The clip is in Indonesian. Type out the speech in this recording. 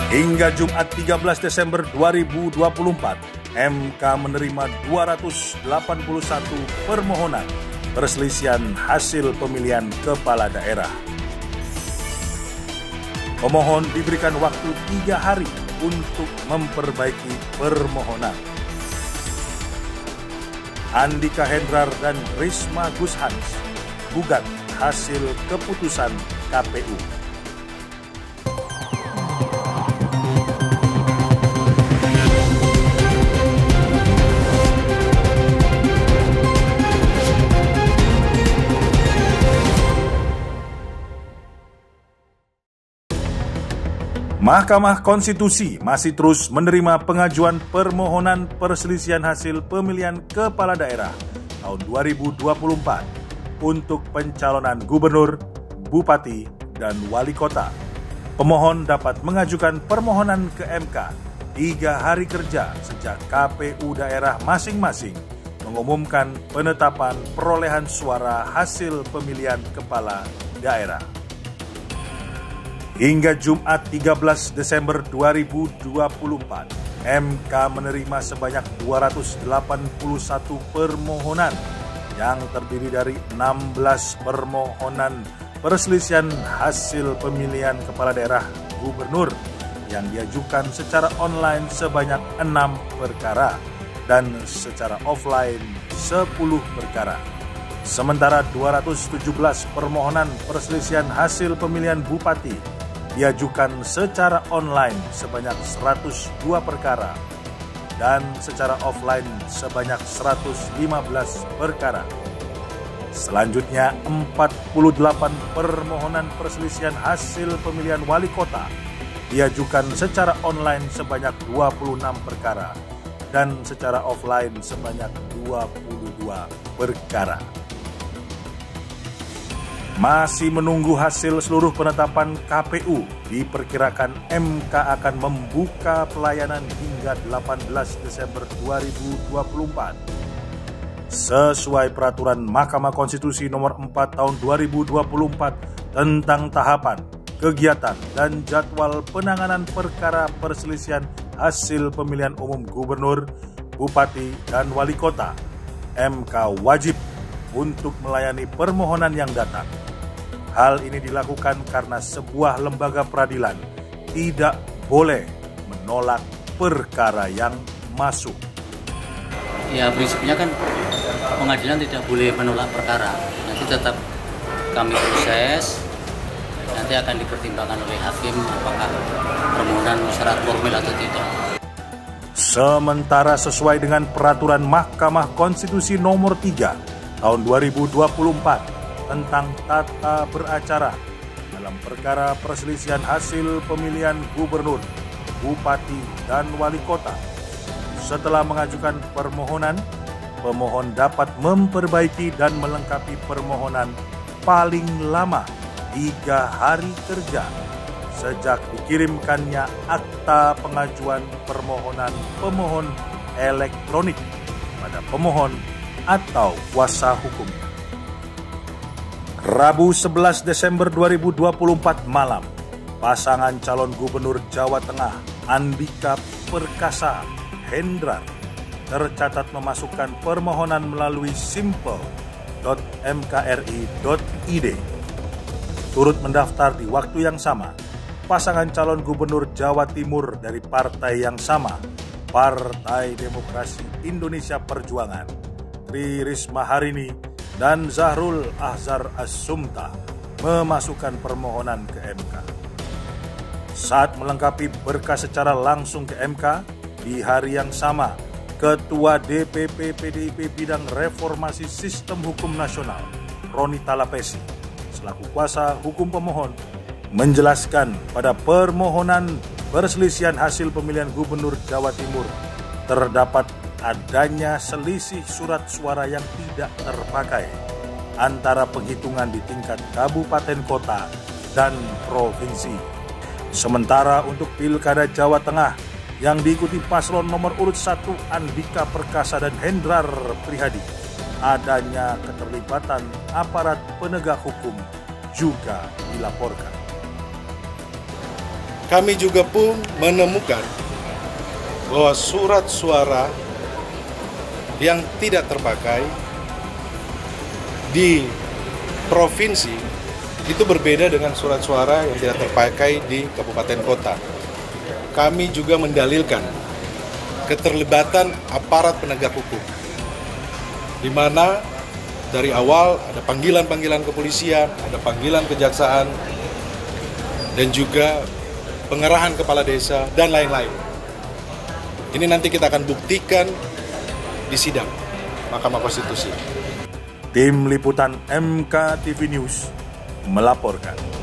Hingga Jumat 13 Desember 2024, MK menerima 281 permohonan perselisihan hasil pemilihan kepala daerah. Pemohon diberikan waktu 3 hari untuk memperbaiki permohonan. Andika Hendrar dan Risma Gushans gugat hasil keputusan KPU. Mahkamah Konstitusi masih terus menerima pengajuan permohonan perselisihan hasil pemilihan kepala daerah tahun 2024 untuk pencalonan gubernur, bupati, dan wali kota. Pemohon dapat mengajukan permohonan ke MK 3 hari kerja sejak KPU daerah masing-masing mengumumkan penetapan perolehan suara hasil pemilihan kepala daerah. Hingga Jumat 13 Desember 2024, MK menerima sebanyak 281 permohonan yang terdiri dari 16 permohonan perselisihan hasil pemilihan kepala daerah gubernur yang diajukan secara online sebanyak 6 perkara dan secara offline 10 perkara. Sementara 217 permohonan perselisihan hasil pemilihan bupati diajukan secara online sebanyak 102 perkara dan secara offline sebanyak 115 perkara. Selanjutnya 48 permohonan perselisihan hasil pemilihan wali kota diajukan secara online sebanyak 26 perkara dan secara offline sebanyak 22 perkara. Masih menunggu hasil seluruh penetapan KPU, diperkirakan MK akan membuka pelayanan hingga 18 Desember 2024. Sesuai peraturan Mahkamah Konstitusi nomor 4 tahun 2024 tentang tahapan, kegiatan, dan jadwal penanganan perkara perselisihan hasil pemilihan umum gubernur, bupati, dan wali kota, MK wajib untuk melayani permohonan yang datang. Hal ini dilakukan karena sebuah lembaga peradilan tidak boleh menolak perkara yang masuk. Ya, prinsipnya kan pengadilan tidak boleh menolak perkara. Nanti tetap kami proses, nanti akan dipertimbangkan oleh hakim apakah permohonan syarat formil atau tidak. Sementara sesuai dengan peraturan Mahkamah Konstitusi nomor 3 tahun 2024 tentang tata beracara dalam perkara perselisihan hasil pemilihan gubernur, bupati, dan wali kota. Setelah mengajukan permohonan, pemohon dapat memperbaiki dan melengkapi permohonan paling lama 3 hari kerja sejak dikirimkannya akta pengajuan permohonan pemohon elektronik pada pemohon atau kuasa hukum. Rabu 11 Desember 2024 malam, pasangan calon gubernur Jawa Tengah Andika Perkasa Hendrar tercatat memasukkan permohonan melalui simple.mkri.id. Turut mendaftar di waktu yang sama, pasangan calon gubernur Jawa Timur dari partai yang sama, Partai Demokrasi Indonesia Perjuangan, Tri Risma Harini dan Zahrul Ahzar As-Sumta memasukkan permohonan ke MK. Saat melengkapi berkas secara langsung ke MK, di hari yang sama, Ketua DPP PDIP Bidang Reformasi Sistem Hukum Nasional, Roni Talapesi, selaku kuasa hukum pemohon, menjelaskan pada permohonan perselisihan hasil pemilihan gubernur Jawa Timur terdapat adanya selisih surat suara yang tidak terpakai antara penghitungan di tingkat kabupaten kota dan provinsi. Sementara untuk Pilkada Jawa Tengah yang diikuti paslon nomor urut 1 Andika Perkasa dan Hendrar Prihadi, adanya keterlibatan aparat penegak hukum juga dilaporkan. Kami juga pun menemukan bahwa surat suara yang tidak terpakai di provinsi itu berbeda dengan surat suara yang tidak terpakai di kabupaten kota. Kami juga mendalilkan keterlibatan aparat penegak hukum, di mana dari awal ada panggilan-panggilan kepolisian, ada panggilan kejaksaan, dan juga pengerahan kepala desa, dan lain-lain. Ini nanti kita akan buktikan di sidang Mahkamah Konstitusi. Tim Liputan MKTV News melaporkan.